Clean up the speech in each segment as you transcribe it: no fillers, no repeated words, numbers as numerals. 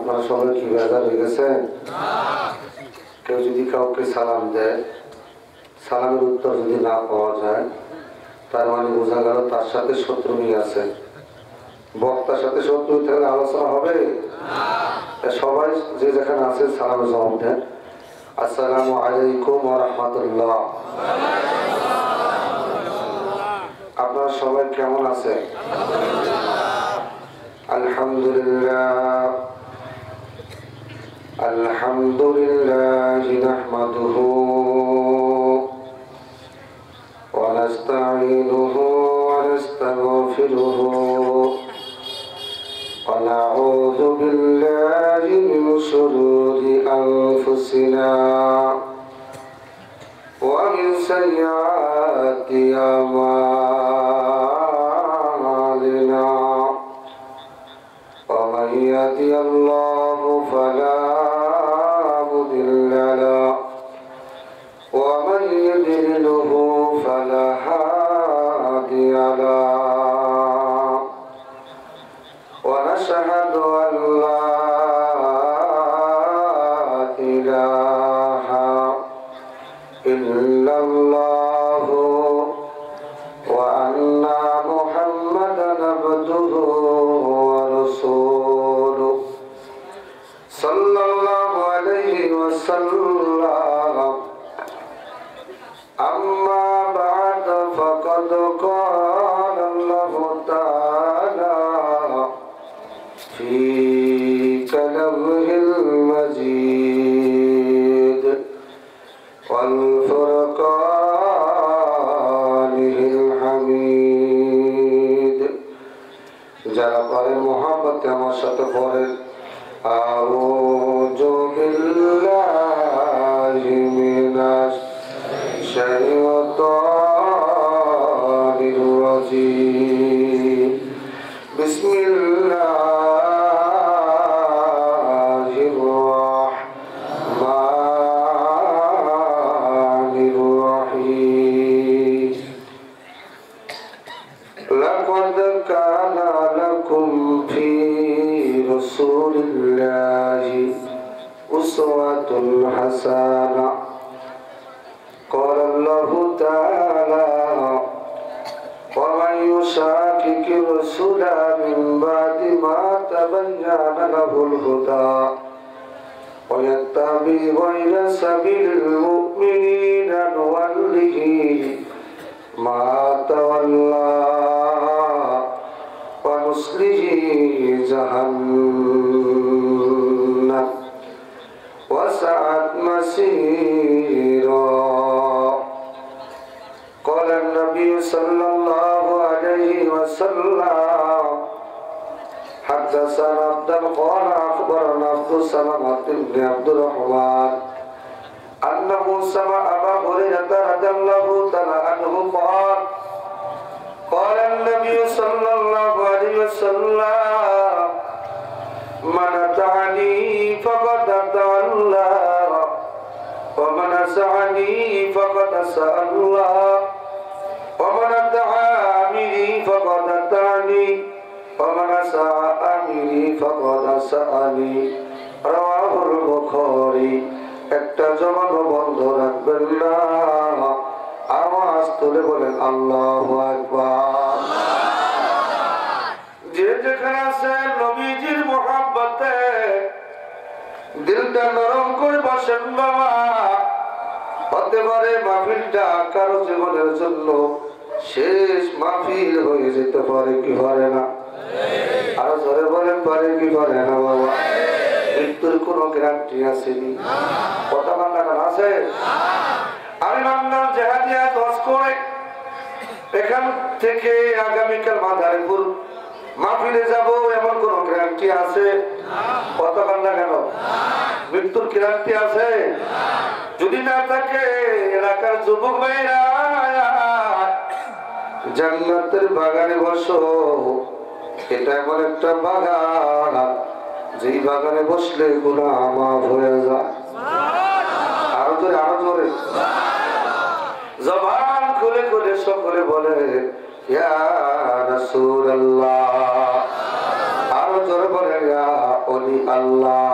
আপনারা সবাই কি বেজার হয়ে গেছেন? কেউ যদি কাউকে সালাম দেয়, সালামের উত্তর যদি না পাওয়া যায়, তার মানে বোঝা গেল তার সাথে শত্রুই আছে। বক্তার সাথে শত্রু থাকলে আলোচনা হবে? সবাই যে যেখানে আছে সালামের জবাব দেন। আসসালামু আলাইকুম ওয়া রাহমাতুল্লাহ। আপনারা সবাই কেমন আছেন? আলহামদুলিল্লাহ আলহামদুলিল্লাহ নাহমাদুহু ওয়া নাস্তাঈনুহু ওয়া নাস্তাগফিরুহু ওয়া নাউযু বিল্লাহি মিন শুরুরি আনফুসিনা ওয়া মিন সাইয়্যাতি আমালিনা ومن يهده الله فلا مضل له ومن يضلله فلا هادي له ونشهد أن لا إله إلا الله وأن محمدا عبده ورسوله صلى الله عليه وسلم أما بعد فقد قال الله تعالى في كلامه المجيد والفرقانه الحميد যারা পরের মোহাম্মতে আমার সাথে পড়েন আউযু বিল্লাহি মিনাশ শাইতানির রাজীম বিসমিল্লাহির রাহমানির রাহিম লাকাদ কানা লাকুম ফি রাসূলিল্লাহি উসওয়াতুন হাসানাহ قال الله تعالى ومن يشاقق الرسول من بعد ما تبين له الهدى ويتبع غير سبيل المؤمنين نوله ما تولى ونصله جهنم وسعت مصيرا قال النبي صلى الله عليه وسلم حدثنا عبد قال أخبرنا عبد السلامة بن عبد الرحمن أنه سمع أبا هريرة رضي الله تعالى عنه قال قال النبي صلى الله عليه وسلم من أطاعني فقد أطاع الله ومن عصاني فقد عصى الله ومن أطاع أمري فقد أطاعني ومن عصى أمري فقد عصاني رواه البخاري একটা জবান বন্ধ রাখবেন না, আওয়াজ তুলে বলেন আল্লাহু আকবার। যে যেখানে আছেন নবীজির মহব্বতে দিলটা নরম করে বসেন বাবা। হতে পারে মাহফিলটা কারো জীবনের জন্য শেষ মাহফিল হয়ে যেতে পারে, কি পারে না? আরো জোরে বলেন পারে কি পারে না বাবা? মৃত্যুর কোন গ্যারান্টি আসেনি, কথা বাংলা আছে? আমি বাংলার জেহাদিয়া দশ করে এখান থেকে আগামীকাল মাদারীপুর মাহফিলে যাব, এমন কোন গ্যারান্টি আছে? কথা বাংলা কেন? মৃত্যুর গ্যারান্টি আছে? যদি না থাকে এলাকার যুবক ভাইরা জান্নাতের বাগানে বসো। এটা এমন একটা বাগান যেই বাগানে বসলে গুনাহ মাফ হয়ে যায়। আরো জোরে আরো জোরে জবান খুলে খুলে সকলে বলে ইয়া রাসূলুল্লাহ। আরো জোরে বলে ইয়া ওলি আল্লাহ।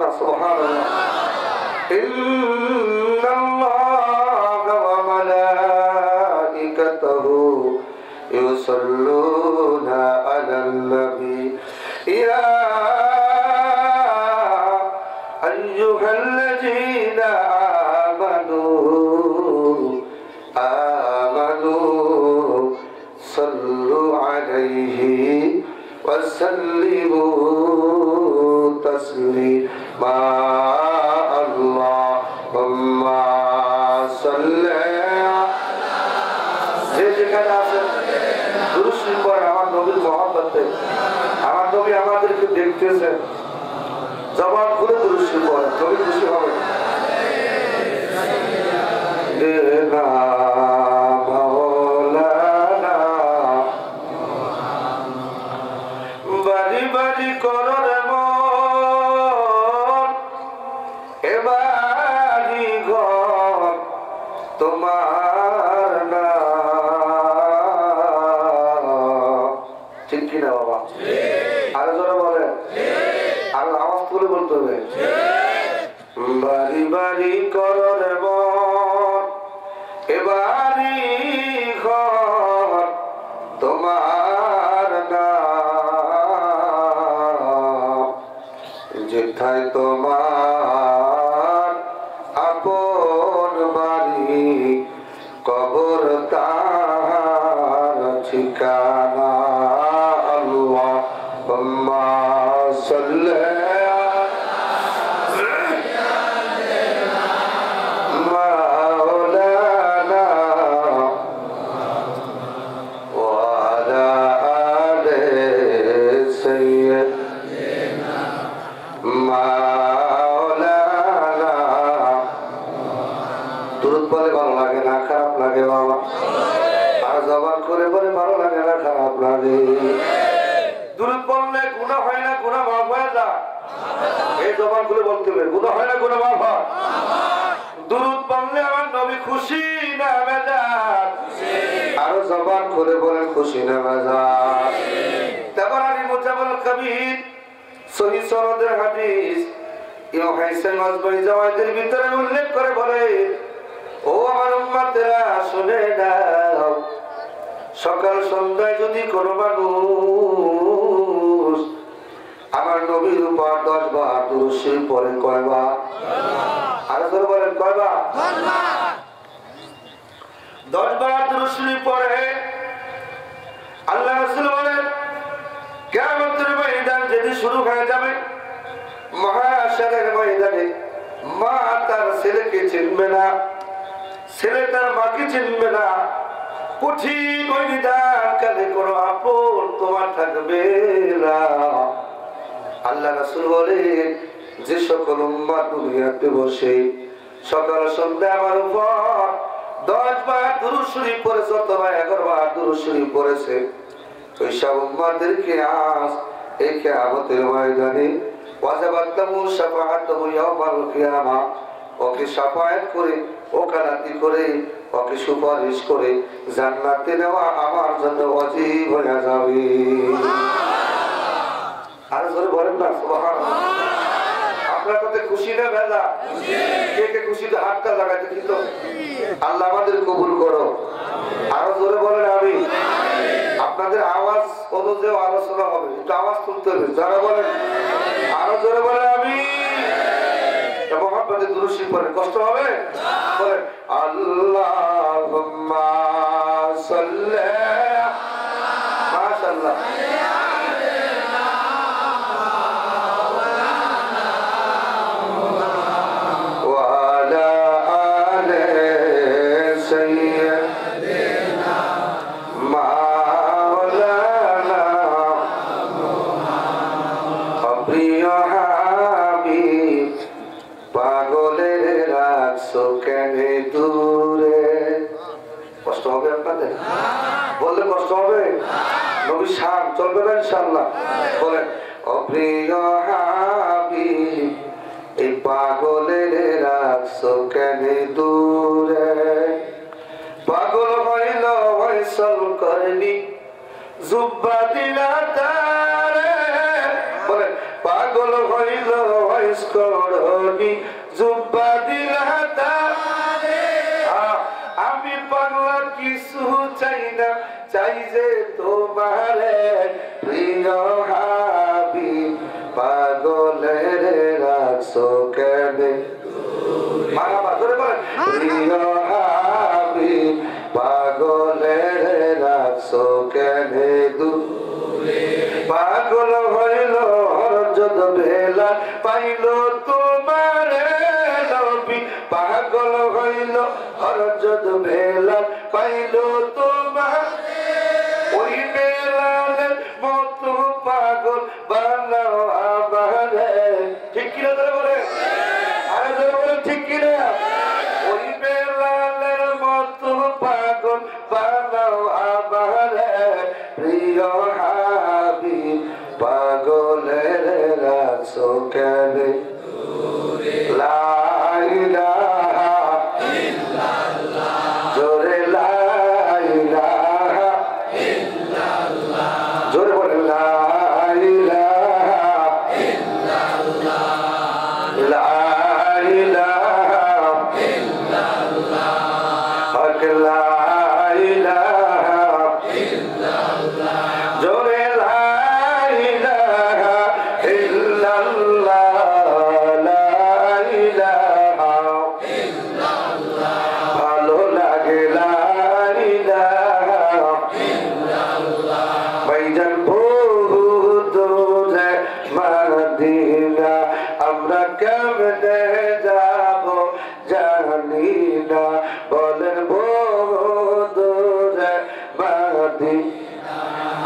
না সুবহানাল্লাহ। ইন্নাল্লাহা ওয়া মালাইকাতাহু ইউসাল্লুনা আলান নবী ইয়া আইয়ুহাল্লাযীনা আমানু সাল্লু আলাইহি ওয়া সাল্লিমু তাসলিমা। আল্লাহুম্মা সাল্লি যে যেখানে আছেন দুরূদ শরীফ পড়েন আমার নবীর মহব্বতে। আমার নবী আমাদেরকে দেখতেছেন, জবান খুলে দুরূদ শরীফ পড়েন, নবী খুশি হবে। বাড়ি বাড়ি করো রে মন, এবারি ঘর তোমার না, ঠিক কিনা বাবা? আরো জোরে বলেন, আর আওয়াজ তুলে বলতে হবে। বাড়ি বাড়ি করো রে মন, এবারি ঘর তোমার না, যেথায় তোমার আপন বাড়ি কবর তার ঠিকানা। আল্লাহুম্মা সাল্লি খুশি না বাজার। তাবরানী মুজাম্মাল কবির সহিহ সনদের হাদিস ইমাম হাসান মাজবুরি জাওয়াদের ভিতরে উল্লেখ করে বলে, ও আমার উম্মতেরা শুনে নাও, সকাল সন্ধ্যায় যদি কোনো মানুষ আমার নবীর উপর 10 বার দুরূদ শরীফ পড়ে, কয়বার? আর জোরে বলেন, কয়বার? 10 বার দুরূদ শরীফ পড়ে, আল্লাহ রাসূল বলেন কিয়ামতের ময়দান যেদিন শুরু হয়ে যাবে, মহাশরের ময়দানে মা তার ছেলেকে চিনবে না, ছেলে তার মাকে চিনবে না, কঠিন ময়দান কালে কোনো আপন তোমার থাকবে না। আল্লাহ রাসূল বলেন, যে সকল উম্মত দুনিয়াতে বসে সকাল সন্ধ্যা আমার উপর 10 বার দুরূদ শরীফ পড়েছে অথবা 11 বার দুরূদ শরীফ পড়েছে, ওই সব উম্মতদেরকে আজ এই কিয়ামতের ময়দানে ওয়াজাবাতুহু শাফাআতুহু ইয়াওমাল কিয়ামা, ওকে শাফায়াত করে, ওকালতি করে, ওকে সুপারিশ করে জান্নাতে নেওয়া আমার জন্য ওয়াজিব হয়ে যাবে। আর জোরে বলেন না সুবহানাল্লাহ। আপনার কত খুশি না বেজা? কে কে খুশিতে হাতটা লাগাতে দিত? আল্লাহ আমাদের কবুল করো। আরো জোরে বলেন আমিন। আপনাদের আওয়াজ অনুযায়ী আলোচনা হবে, একটু আওয়াজ তুলতে হবে, যারা বলেন আরো জোরে বলেন আমিন। মুহাম্মদের দুরূদ শরীফ পড়েন, কষ্ট হবে? বলেন আল্লাহুম্মা সাল্লি, মাশাআল্লাহ। বললে কষ্ট হবে? নবী শান চলবে না ইনশাআল্লাহ। বলেন ও প্রিয় হাবিব, এই পাগলের রাখছো কেন দূরে, পাগল হইল ওয়াইসল করনি জুব্বা দিলা তারে, বলেন পাগল হইল করনি জুব্বা দিলা আমি পাগলা কিছু চাই না চাই যে তোমারে প্রিয় হাবিব পাগলের রাখছো কেন মারাবা ধরে বলেন প্রিয় হাবিব পাগলের রাখছো কেন দূরে পাগল হইল হরজত ভেলা পাইল তোমারে নবী পাগল হইল হরজত ভেলা পাইল তোমারে ওই বেলালের মতো পাগল বানাও আমারে ঠিক কিনা ধরে বলে আরে ধরে বলে ঠিক কিনা ওই বেলালের মতো পাগল বানাও আমারে প্রিয় হাবিব পাগলের রাখছো কেন লা ইলাহা ইল্লাল্লাহ জোরে লা ইলাহা ইল্লাল্লাহ জোরে বলে লা ইলাহা ইল্লাল্লাহ লা ইলাহা ইল্লাল্লাহ হক লা ইলাহা ইল্লাল্লাহ জোরে লা ইলাহা ইল্লাল্লাহ লা ইলাহা ইল্লাল্লাহ ভালো লাগে লা ইলাহা ইল্লাল্লাহ ভাইজান বহুত দূরে মদিনা আমরা কেমনে যাব জানি না বলেন বহুত দূরে মদিনা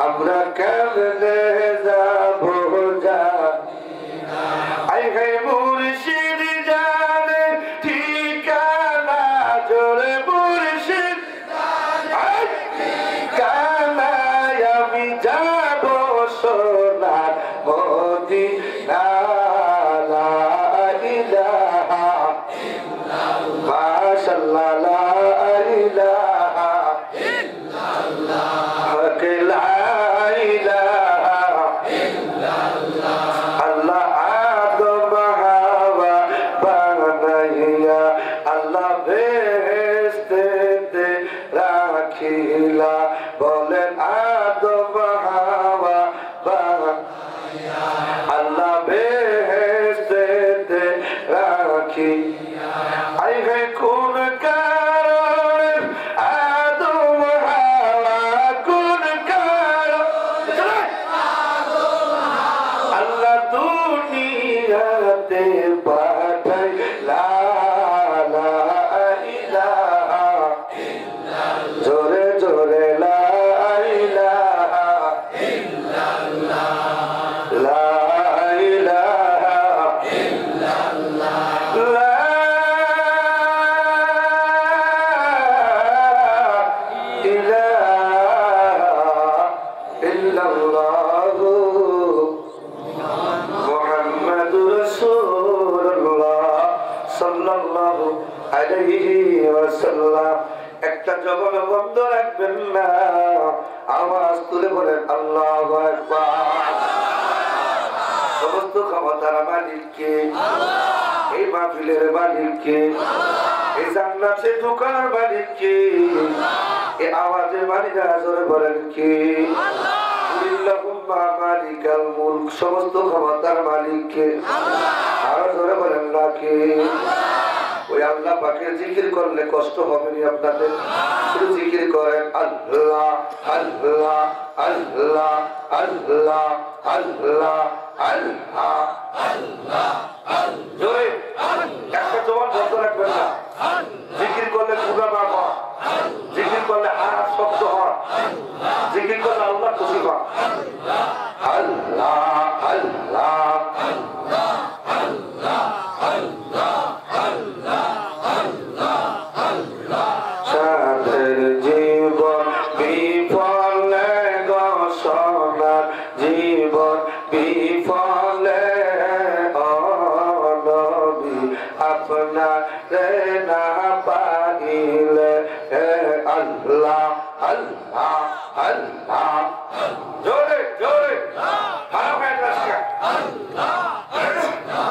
আমরা কেমনে যাব আই হে মুর্শিদ জানে ঠিকানা জোরে মুর্শিদ ঠিকানা আমি যাব সোনার মদিনা লা ইলাহা ইল্লাল্লাহ মাশাআল্লাহ লা ইলাহা ইল্লাল্লাহ হক লা ইলাহা ইল্লাল্লাহ আল্লাহ আদম হাওয়া বানাইয়া আল্লাহ বেহেশতে রাখিলা বলেন আদম হাওয়া বানাইয়া আল্লাহ বেহেশতে রাখি আই হে কোন কারণে আদম হাওয়া কোন কারণে আল্লাহ দুনিয়াতে পাঠাইলা লা ইলাহা ইল্লাল্লাহ জোরে জোরে লা ইলাহা ইল্লাল্লাহ লা ইলাহা ইল্লাল্লাহ লা ইলাহা ইল্লাল্লাহ মুহাম্মাদুর রাসূলুল্লাহ সাল্লাল্লাহু আলাইহি ওয়াসাল্লাম একটা জবান বন্ধ রাখবেন না আওয়াজ তুলে বলেন আল্লাহু আকবার সমস্ত ক্ষমতার মালিক কে আল্লাহ এই মাহফিলের মালিক কে আল্লাহ এই জান্নাতে ঢোকার মালিক কে আল্লাহ এই আওয়াজের মালিক জোরে বলেন কে আল্লাহ আল্লাহুম্মা মালিকাল মুলক সমস্ত ক্ষমতার মালিক কে আল্লাহ আর জোরে বলেন না কে আল্লাহ ওই আল্লাহ পাকের জিকির করলে কষ্ট হবে না আপনাদের শুধু জিকির করেন আল্লাহ আল্লাহ আল্লাহ আল্লাহ আল্লাহ আল্লাহ আল্লাহ জোরে একটা জবান বন্ধ রাখবেন না জিকির করলে গুনাহ মাফ হয় জিকির করলে হারাম শব্দ হয় জিকির করলে আল্লাহ খুশি হয় আল্লাহ আল্লাহ আল্লাহ আল্লাহ আল্লাহ আল্লাহ আল্লাহ আল্লাহ সাধের জীবন বিফলে গোসনার জীবন বিফলে নবী আপনার না পাইলে আল্লাহ আল্লাহ আল্লাহ জোরে জোরে আল্লাহ আল্লাহ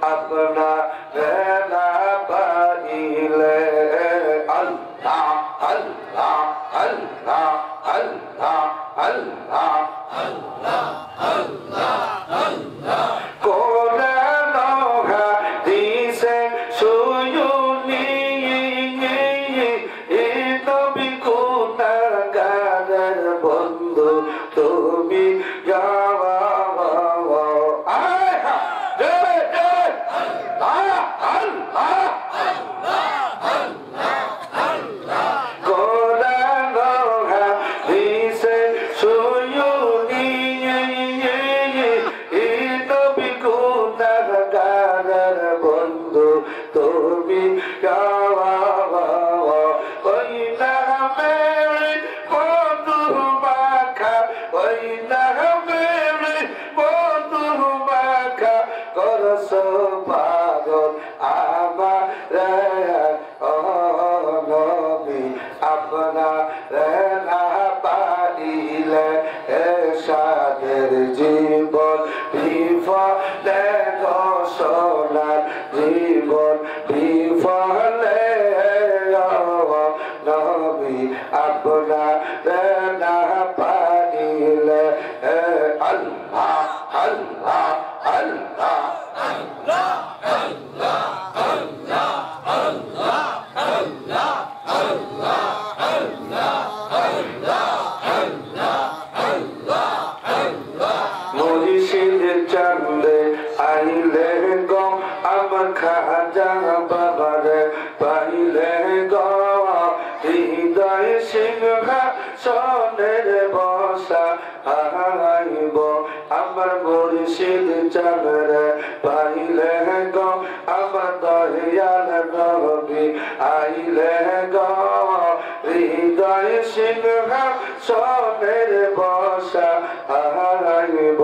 अपना रहना पाइले अल्लाह अल्लाह अल्लाह अल्लाह अल्लाह अल्लाह अल्लाह अल्लाह কোরআন হাদিসে শুনি এই নবী গুনাহগারের বন্ধু তুমি জীবন বিফলে ঘোষণার জীবন বিফলে নবী আপনার না পাইলে আল্লাহ আল্লাহ আল্লাহ আল্লাহ আল্লাহ আল্লাহ আল্লাহ আল্লাহ আল্লাহ আল্লাহ আল্লাহ আল্লাহ আল্লাহ আল্লাহ মুর্শিদ চন্দে আইলে গো আমার খাজা বাবারে পাইলে গো হৃদয় সিংহাসনের বসা হারাইব আমার মুর্শিদ চন্দে পাইলে গো আমার দয়াল নবী আইলে গো হৃদয় সিংহাসনের বসা হারাইব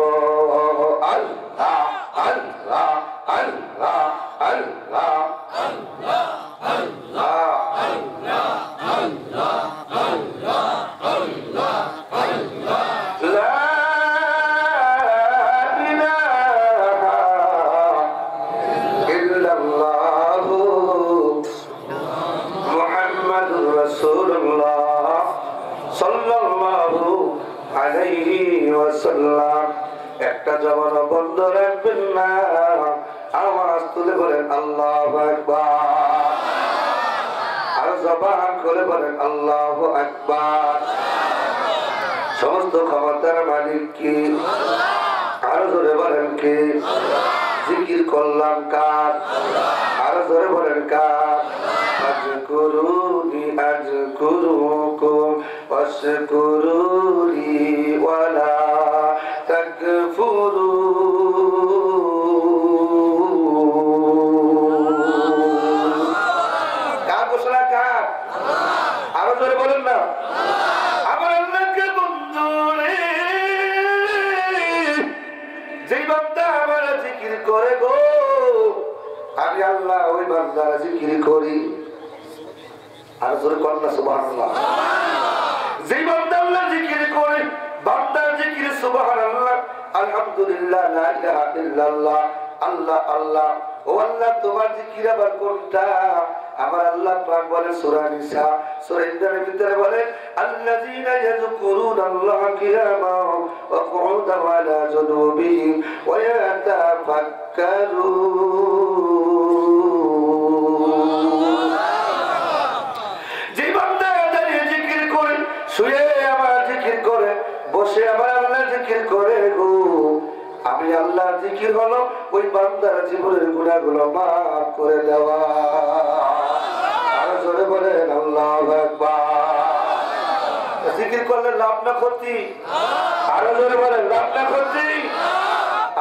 আল্লাহ আল্লাহ আল্লাহ আল্লাহ আল্লাহ আল্লাহ আল্লাহ আল্লাহ আল্লাহ আল্লাহ আল্লাহ লা ইলাহা ইল্লাল্লাহু মুহাম্মাদুর রাসূলুল্লাহ সাল্লাল্লাহু আলাইহি ওয়াসাল্লাম একটা জবান বন্ধ রাখবেন না আওয়াজ তুলে বলেন আল্লাহু আকবার আর জবান খুলে বলেন আল্লাহু আকবার সমস্ত ক্ষমতার মালিক কি আল্লাহ আর জোরে বলেন কি আল্লাহ জিকির করলাম কার আল্লাহ আর জোরে বলেন কার আজকুরুনি আজকুরুকুম ওয়াশকুরুনি ওয়ালা তাকফুরু কার ঘোষণা কার আল্লাহ আর জোরে বলেন না আল্লাহ আমার আল্লাহকে বন্ধু রে যেই বান্দা আমার জিকির করে গো আমি আল্লাহ ওই বান্দার জিকির করি আর জোরে কন্যা সুবহানাল্লাহ যেই বান্দা আল্লাহ জিকির করে বান্দার জিকির সুবহানাল্লাহ আলহামদুলিল্লাহ লা ইলাহা ইল্লাল্লাহ আল্লাহ আল্লাহ ও আল্লাহ তোমার জিকির আবার কোনটা আমার আল্লাহ পাক বলে সূরা নিসা সূরা ইসরার ভিতরে বলে আল্লাযীনা ইয়াযকুরুনাল্লাহা কিয়ামান ওয়া কুউদান ওয়া আলা জুনুবিহিম ওয়া ইয়াতাফাক্কারুন যে বান্দা দাঁড়িয়ে জিকির করে শুয়ে আমার জিকির করে বসে আমার আল্লাহ জিকির করে গো আমি আল্লাহ জিকির হলো ওই বান্দার জীবনের গুনাহগুলো মাফ করে দেওয়া আর জোরে বলেন আল্লাহু আকবার জিকির করলে লাভ না ক্ষতি আর জোরে বলেন লাভ না ক্ষতি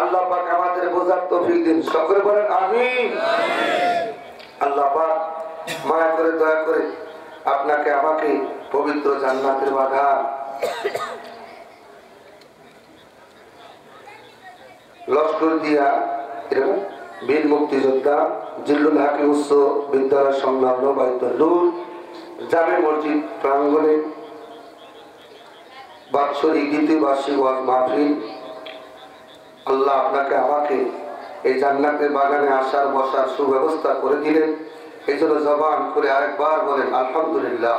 আল্লাহ পাক আমাদের বোঝার তৌফিক দিন সকলে বলেন আমিন আল্লাহ পাক মায়া করে দয়া করে আপনাকে আমাকে পবিত্র জান্নাতের বাগান লস্কর দিয়া বীর মুক্তিযোদ্ধা জিল্লুল হাকিম উচ্চ বিদ্যালয় সংলগ্ন বাইতুল নূর জামে মসজিদ প্রাঙ্গণে বাৎসরিক দ্বিতীয় বার্ষিক ওয়াজ মাহফিল আল্লাহ আপনাকে আমাকে এই জান্নাতের বাগানে আসার বসার সুব্যবস্থা করে দিলেন। এই জন্য জবান করে আরেকবার বলেন আলহামদুলিল্লাহ,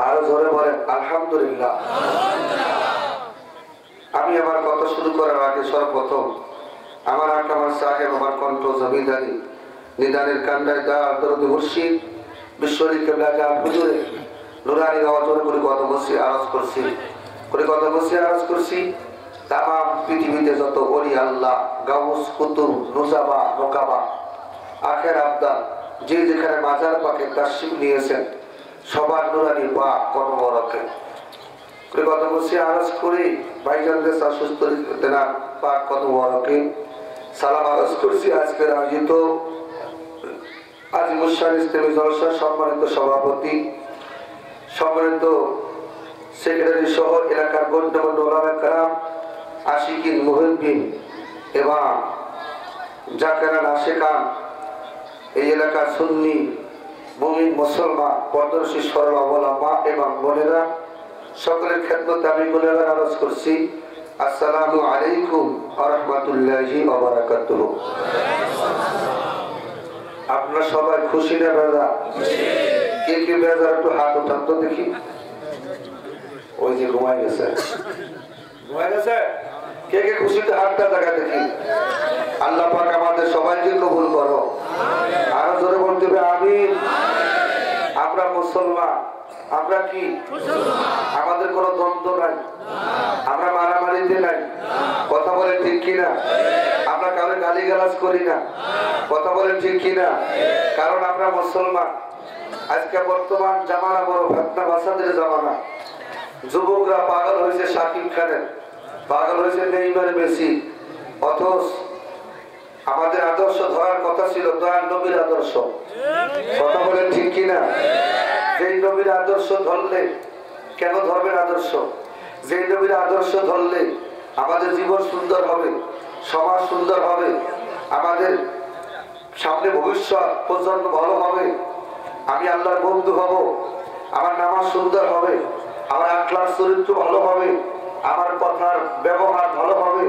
আরো জোরে বলেন আলহামদুলিল্লাহ। আমি আমার কথা শুরু করার আগে সর্বপ্রথম আমার আকামার সাহেব, আমার কণ্ঠ জমিদারি নিদানের কান্ডায় দরদ মুর্শিদ বিশ্বরী কেবলা জান হুজুরে নুরানি আওয়াজে করে কথা বসে আওয়াজ করছি, করে কথা বসে আওয়াজ করছি। তামাম পৃথিবীতে যত ওলি আল্লাহ, গাউস, কুতুব, নুজাবা, নোকাবা, আখের আবদাল যে যেখানে মাজার পাকে তাশরিফ নিয়েছেন সবার নুরানি পা কর্মরকে করে কথা বসে আওয়াজ করে ভাইজানদের সুস্থ না পাক কর্মরকে সালাম আওয়াজ করছি। আজকের আয়োজিত আজিমুশান ইসলামী জলসার সম্মানিত সভাপতি, সম্মানিত সেক্রেটারি সহ এলাকার গণ্যমান্য ওলামা কেরাম, আশিকিন, মুহিব্বিন এবং জাকেরান, আশেকান, এই এলাকার সুন্নি মুমিন মুসলমান পর্দর্শী সরল অবলা মা এবং বোনেরা, সকলের খেদমতে আমি গুণগান আরজ করছি। আসসালামু আলাইকুম ওয়া রাহমাতুল্লাহি ওয়া বারাকাতুহু। আপনারা সবাই খুশি না বেজা? কে কে বেজা একটু হাত উঠান তো দেখি। ওই যে ঘুমায় গেছে, ঘুমায় গেছে। কে কে খুশিতে হাতটা দেখা দেখি। আল্লাহ পাক আমাদের সবাইকে কবুল করো। আরো জোরে বলতে হবে আমিন। আমরা মুসলমান, আমরা কি আমাদের কোনো দ্বন্দ্ব নাই, আমরা মারামারিতে নাই, কথা বলে ঠিক কিনা? আমরা কারো গালিগালাজ করি না, কথা বলে ঠিক কিনা? কারণ আমরা মুসলমান। আজকে বর্তমান জামানা বড় ফেতনা বাসাদের জামানা। যুবকরা পাগল হয়েছে শাকিব খানের, পাগল হয়েছে নেইমার, মেসি। অথচ আমাদের আদর্শ ধরার কথা ছিল দয়াল নবীর আদর্শ, কথা বলে ঠিক কিনা? যেই নবীর আদর্শ ধরলে, কেন ধরবেন আদর্শ? যেই নবীর আদর্শ ধরলে আমাদের জীবন সুন্দর হবে, সমাজ সুন্দর হবে, আমাদের সামনে ভবিষ্যৎ প্রজন্ম ভালো হবে, আমি আল্লাহর বন্ধু হব, আমার নামাজ সুন্দর হবে, আমার আখলাক চরিত্র ভালো হবে, আমার কথার ব্যবহার ভালো হবে,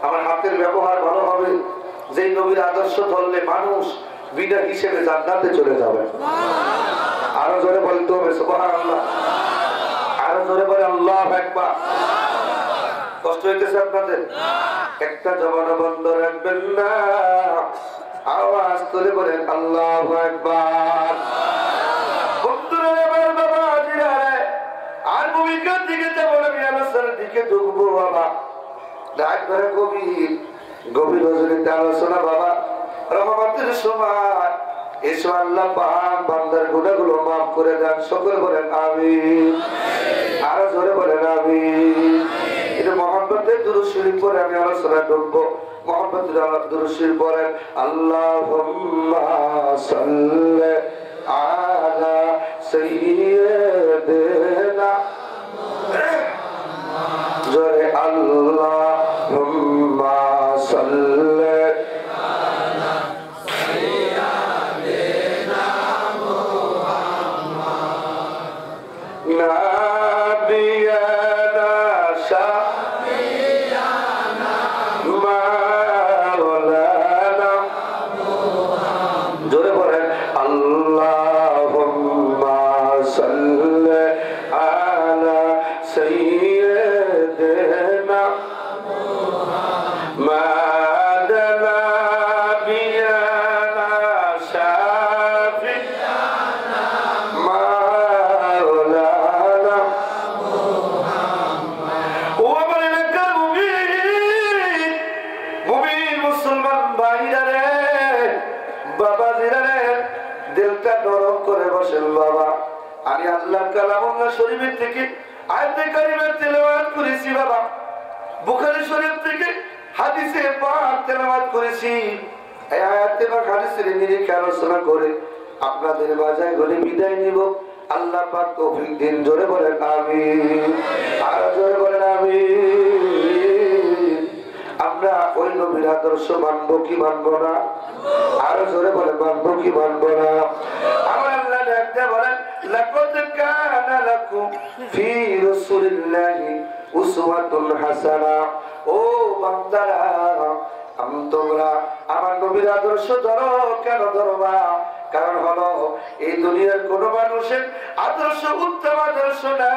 আমার হাতের ব্যবহার ভালো হবে। যেই নবীর আদর্শ ধরলে মানুষ বিনা হিসেবে জান্নাতে চলে যাবে। আরো জোরে বলতে হবে সুবহানাল্লাহ, আরো জোরে বলে আল্লাহু আকবার। কষ্ট হইতেছে আপনাদের? একটা জবান বন্ধ রাখবেন না, আওয়াজ তুলে বলেন আল্লাহু আকবার। বন্ধুরা আমার বাবা জিরারে আর ভূমিকার দিকে যাব না, আমি আলোচনার দিকে ঢুকবো বাবা। রাত ধরে গভীর গভীর রজনীতে আলোচনা বাবা। রহমতের সময় এসো আল্লাহ পাক বান্দার গুনাহগুলো মাফ করে দেন। সকলে বলেন আমিন, আরো জোরে বলেন আমিন। এটা মুহাম্মদের দুরূদ শরীফ পড়ে আমি আলোচনা ঢুকবো। মুহাম্মদের দুরূদ শরীফ পড়েন আল্লাহুম্মা সাল্লি আলা সাইয়্যিদিনা জোরে আল্লাহুম্মা সাল্লি আলা সাইয়্যিদিনা মুহাম্মদ নাবিয়ানা শাফিয়ানা মাওলানা মুহাম্মদ। জোরে বলেন আল্লাহুম্মা সাল্লি আলা সাইয়্যিদিনা মুহাম্মদ নাবিয়ানা শাফিয়ানা মাওলানা মুহাম্মদ। ও আমার এলাকার মুমিন, মুমিন মুসলমান ভাইরা রে, বাবাজিরা রে, দিলটা নরম করে বসেন বাবা। আমি আল্লাহর কালামুল্লাহ শরীফের থেকে আয়াতে কারিমা তেলাওয়াত করেছি বাবা। বুখারী শরীফ থেকে হাদিসে পাক তেলাওয়াত করেছি। এই আয়াতে পাক হাদিসের নিরিখে আলোচনা করে আপনাদের বাজায় ঘরে বিদায় নিব। আল্লাহ পাক তৌফিক দিন। জোরে বলেন আমিন, আর জোরে বলেন আমিন। আমরা ওই নবীর আদর্শ মানবো কি মানবো না? আরো জোরে বলেন মানবো কি মানবো না? আমার আল্লাহ ডাকতে বলেন লাকাদ কানা লাকুম ফি রাসূলিল্লাহি উসওয়াতুন হাসানাহ। ও বান্দারা, তোমরা আমার নবীর আদর্শ ধরো। কেন ধরবা? কারণ হলো এই দুনিয়ার কোন মানুষের আদর্শ উত্তম আদর্শ না।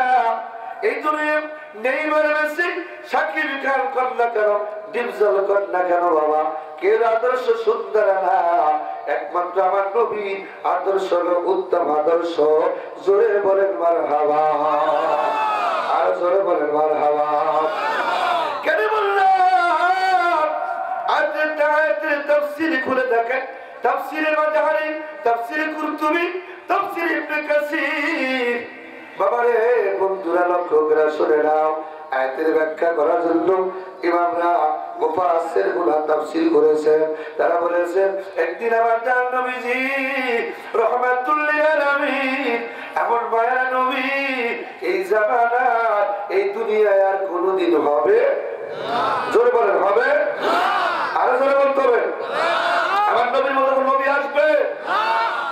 এই দুনিয়ার নেইমার মেসি শাকিব খান কর না কেন, ডিপজল কর না কেন বাবা, কেউ আদর্শ সুন্দর না। একমাত্র আমার নবীর আদর্শ হলো উত্তম আদর্শ। জোরে বলেন মারহাবা, আর জোরে বলেন মারহাবা। কেন বললাম? আয়াতের তাফসীর খুলে দেখেন, তাফসীরে মাজাহারি, তাফসীরে কুরতুবী, তাফসীরে ইবনে কাসির। বাবারে বন্ধুরা লক্ষ্য করে শুনে নাও, আয়াতের ব্যাখ্যা করার জন্য ইমামরা মুফাসসিরগুলো তাফসীর করেছেন। তারা বলেছেন একদিন আমার নবীজি রাহমাতুল লিল আলামিন এমন মায়া নবী এই জামানায় এই দুনিয়ায় আর কোনোদিন হবে না। জোরে বলেন হবে না। আরো জোরে বলতে হবে আমার নবীর মতো কোন নবী আসবে না।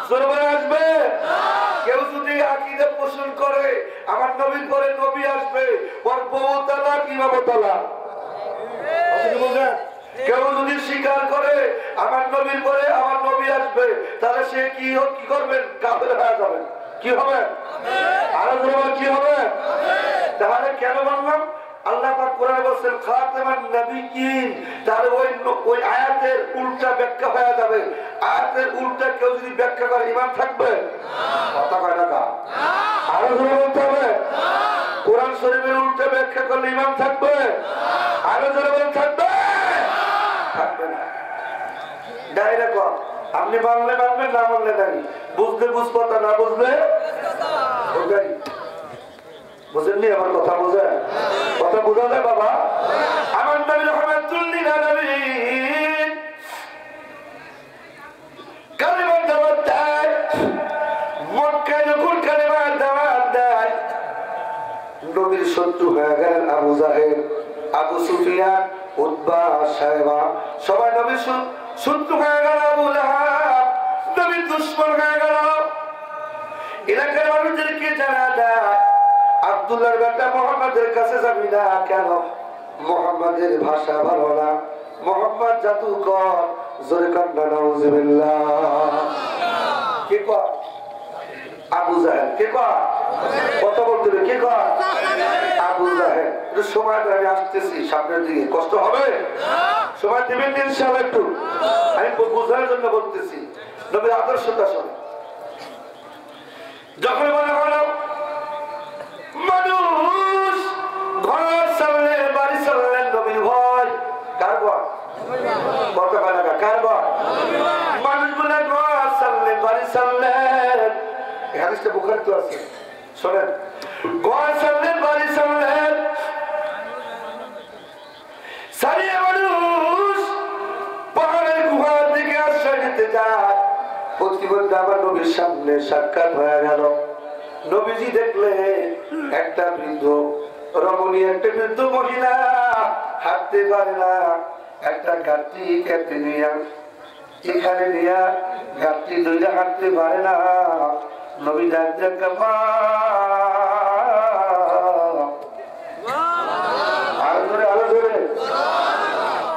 জোরে বলে আসবে না। কেউ যদি আকীদা পোষণ করে আমার নবীর পরে নবী আসবে, ওর বউ তালাক ইমাম তালাক। কেউ যদি স্বীকার করে আমার নবীর পরে আমার নবী আসবে, তাহলে সে কি করবেন? কাফের হয়ে যাবেন। কি হবে? আরো কি হবে? তাহলে কেন বললাম? আল্লাহ পাক কোরআনে বলেন খাতামান নবিয়্যিন। তাহলে ওই আয়াতের উল্টা ব্যাখ্যা হয়ে যাবে। আয়াতের উল্টা কেউ যদি ব্যাখ্যা করে ঈমান থাকবে না। কথা কয় না কা? আরো জোরে বলতে হবে। কোরআন শরীফের উল্টা ব্যাখ্যা করলে ঈমান থাকবে না। আরো জোরে বলতে থাকবে থাকবে না। ডাইরেক্ট আপনি মানলে মানবেন, না মানলে নাই। বুঝলে বুঝপতা, না বুঝলে বুঝেননি আমার কথা? বোঝেন? কথা বোঝা যায় বাবা? আমার নবী রাহমাতুল লিল আলামিন কালিমার দাওয়াত দেয়। মক্কায় যখন কালিমার দাওয়াত দেয়, নবীর শত্রু হয়ে গেলেন আবু জাহেল, আবু সুফিয়ান, উতবা, সায়বা, সবাই নবীর শত্রু হয়ে গেল। আবু লাহাব নবীর দুশমন হয়ে গেল। এলাকার মানুষদেরকে জানা দেয় আব্দুল্লাহর বেটা মুহাম্মাদের কাছে যাবি না। কেন? মুহাম্মাদের ভাষা ভালো না, মুহাম্মদ জাদুকর। জোরে কান্না নাউজুবিল্লাহ। কে কয়? আবু জাহেল। কে কয়? কথা বলতে হবে। কে কয়? আবু জাহেল। একটু সময় ধরে আসতেছি সামনের দিকে, কষ্ট হবে? সময় দিবেন ইনশাআল্লাহ। একটু আমি বোঝার জন্য বলতেছি, নবীর আদর্শটা শোনে। যখন মনে হলো মানুষ ঘর সামনে বাড়ি সামনে নবীর ভয়, কার ভয়? কত টাকা কার ভয়? মানুষগুলো ঘর সামনে বাড়ি সামনে, হাদিসটা বুখারীতে আছে, শোনেন। ঘর সামনে বাড়ি সামনে সারিয়ে মানুষ পাহাড়ের গুহার দিকে আশ্রয় নিতে যায়। প্রতিবন্ধী আমার নবীর সামনে সাক্ষাৎ হয়ে গেল। নবীজি দেখলে একটা বৃদ্ধ রমণী, একটা বৃদ্ধ মহিলা হাঁটতে পারে না, একটা গাড়ি খেতে নিয়ে এখানে নিয়ে গাড়ি দুইটা হাঁটতে পারে না। নবী আরো জোরে আরো জোরে।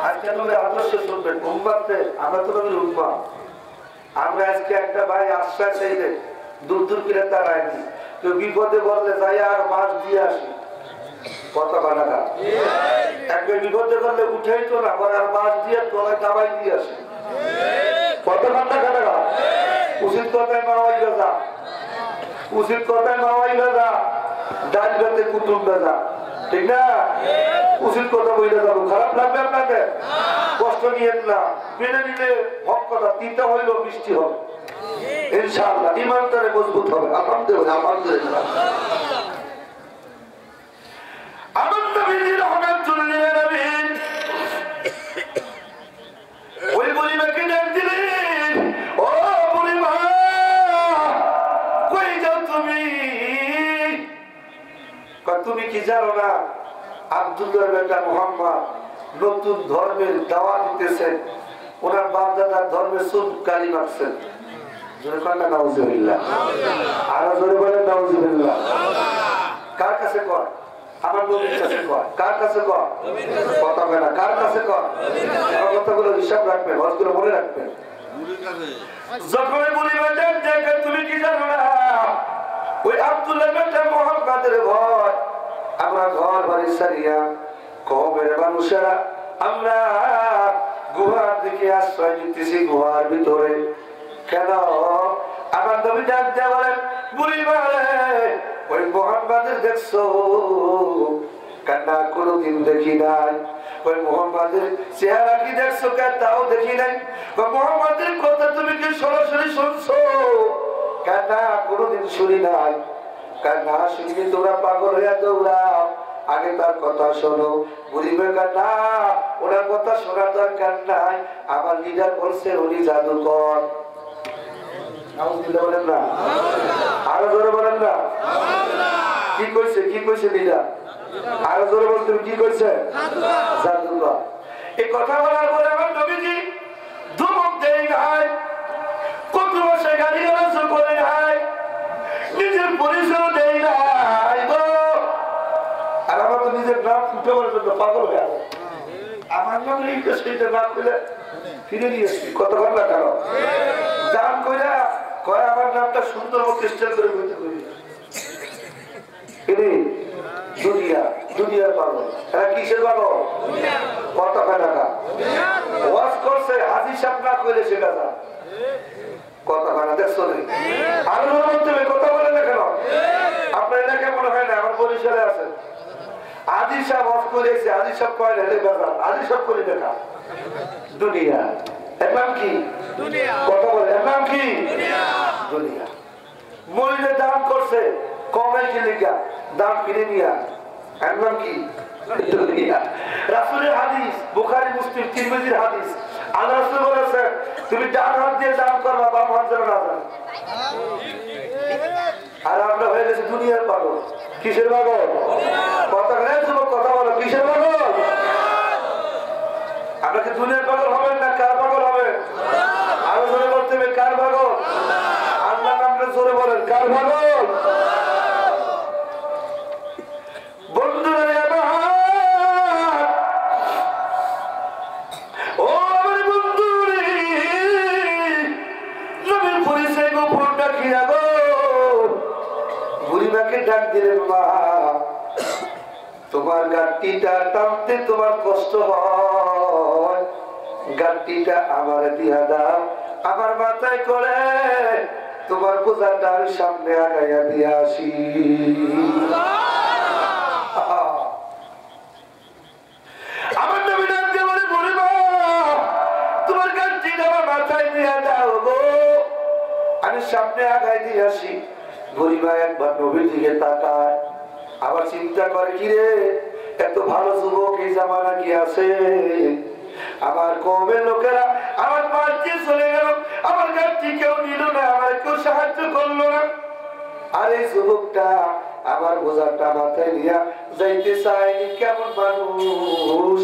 আজকে নবী আদর্শ শুনবেন। উম্মাতে আমরা তো নবীর উম্মা। আমরা আজকে একটা ভাই আশ্বাস চাইলে দূর দূর করে তারাইনি, কেউ বিপদে বললে যাই আর মাছ দিয়ে আসি। কথা বানাটা একবার বিপদে করলে উঠেই তো না করে, আর মাছ দিয়ে তোলা দাবাই দিয়ে আসে। কত ঘন্টা কাটা উচিত কথায় মাওয়াই যা, উচিত কথায় মাওয়াই যা, ডাল বেতে কুটুম বেজা, ঠিক না? উচিত কথা বইলে যাবো, খারাপ লাগবে আপনাকে? কষ্ট নিয়েন না, মেনে নিলে হক কথা, তিনটা হইলেও বৃষ্টি হবে ইনশাআল্লাহ। ইমানদারে মজবুত হবে। আলহামদুলিল্লাহ আলহামদুলিল্লাহ। আমার নবী রাহমাতুল লিল আলামিন ওই বুড়িমাকে ডাক দিলেন, ও বুড়িমা কই যাও তুমি? তুমি কি জানো না আব্দুল্লাহর বেটা মুহাম্মদ নতুন ধর্মের দাওয়াত দিতেছেন, ওনার বাপ দাদার ধর্মের সুদ কালি মারছেন। নাউজুবিল্লাহ। আরো জোরে বলেন নাউজুবিল্লাহ। কার কাছে কর? আমার নবীর কাছে কর। কার কাছে কর? কথা বলে না, কার কাছে কর? কথাগুলো হিসাব রাখবেন, হজগুলো মনে রাখবেন। যখন বলিবেন দেখে তুমি কি জানো না, ওই আব্দুল্লাহ বেটা মুহাম্মাদের ভয় আমরা ঘর বাড়ি সারিয়া কওমের মানুষেরা আমরা গুহার দিকে আশ্রয় নিতেছি, গুহার ভিতরে। কেন? আমার নবী ডাক দিয়ে বলেন, বুড়িমা ওই মুহাম্মাদের দেখছো? কান্না কোনোদিন দেখি নাই। ওই মুহাম্মাদের চেহারা কি দেখছো? তাও দেখি নাই। মুহাম্মাদের কথা তুমি কি সরাসরি শুনছো? কান্না কোনোদিন শুনি নাই। কান্না শুনলে তোমরা পাগল হইয়া দৌড়াও, আগে তার কথা শোনো। বুড়িবে কান্না ওনার কথা শোনার দরকার নাই, আমার লিডার বলছে উনি জাদুকর। বলেন না, আরো জোরে বলেন না। কি কইছে? কি কইছে লিডার? আরো জোরে বলতে কি কইছে? জাদুকর। এই কথা বলার পরে আমার নবীজি ধমক দেয় নাই, কত বসে গাড়ি গাড়ি করে নাই, নিজের পরিচয় দেয় নাই গো। আর আমার তো নিজের নাম ফুটে বলার জন্য পাগল হয়ে গেল। আমার নাম সেইটা না খুলে ফিরে নিয়েছি। কত ভালো না কেন দাম কইরা কয় আমার নামটা সুন্দর মতো স্টাইল করে বলতে করি দুনিয়া, দুনিয়ার পাগল। এরা কিসের পাগল? কত টাকা ওয়াজ করছে, হাজি সাহেব না কইলে সে কাজা কথা খানা দেখছো নেই। আরো বলতে কথা বলে না কেন? আপনার এলাকা মনে হয় না, আমার বরিশালে আছে হাজি সাহেব ওয়াজ করেছে, হাজি সাহেব কয় না বাজার, হাজি সাহেব করে দেখা দুনিয়া। এর নাম কি? কথা বলে, এর নাম কি? দুনিয়া। মরিলে দান করছে কমে কি লিখা দাম কিনে নিয়া, এর নাম কি? দুনিয়া। রাসূলের হাদিস, বুখারী মুসলিম তিরমিজির হাদিস, আল্লাহ রাসূল বলেছেন তুমি ডান হাত দিয়ে দান করবা, বাম হাত যেন না যায়। আর আমরা হয়ে গেছি দুনিয়ার পাগল। কিসের পাগল? কথা বলে যুবক, কথা বলো, কিসের পাগল? আমরা কি দুনিয়ার পাগল হবেন না কার পাগল হবে? আরো জোরে বলতে হবে, কার পাগল? আল্লাহ নামটা জোরে বলেন, কার পাগল? বন্ধুরা ও আমার বন্ধুরে, নবীর পরিচয় গোপন রাখিয়া গো। বুড়িমাকে ডাক দিলেন, মা তোমার গাড়িটা টানতে তোমার কষ্ট হয়, গাড়িটা আমার দিয়া দাও, আমার মাথায় করে তোমার বোঝাটা আমি সামনে আগাইয়া দিয়ে আসি। আমার নবী ডাক দিয়ে বলে, বুড়িমা তোমার গাড়িটা আমার মাথায় দিয়া দাও গো, আমি সামনে আগাই দিয়ে আসি। বুড়িমা একবার নবীর দিকে তাকায়, আবার চিন্তা করে কি রে এত ভালো যুবক এই জামানা কি আছে? আমার কওমের লোকেরা আমার পাশ দিয়ে চলে গেল, আমার গাড়ি কেউ নিল না, আমার কেউ সাহায্য করলো না। আর এই যুবকটা আমার বোঝাটা মাথায় নিয়ে যাইতে চাই, কেমন মানুষ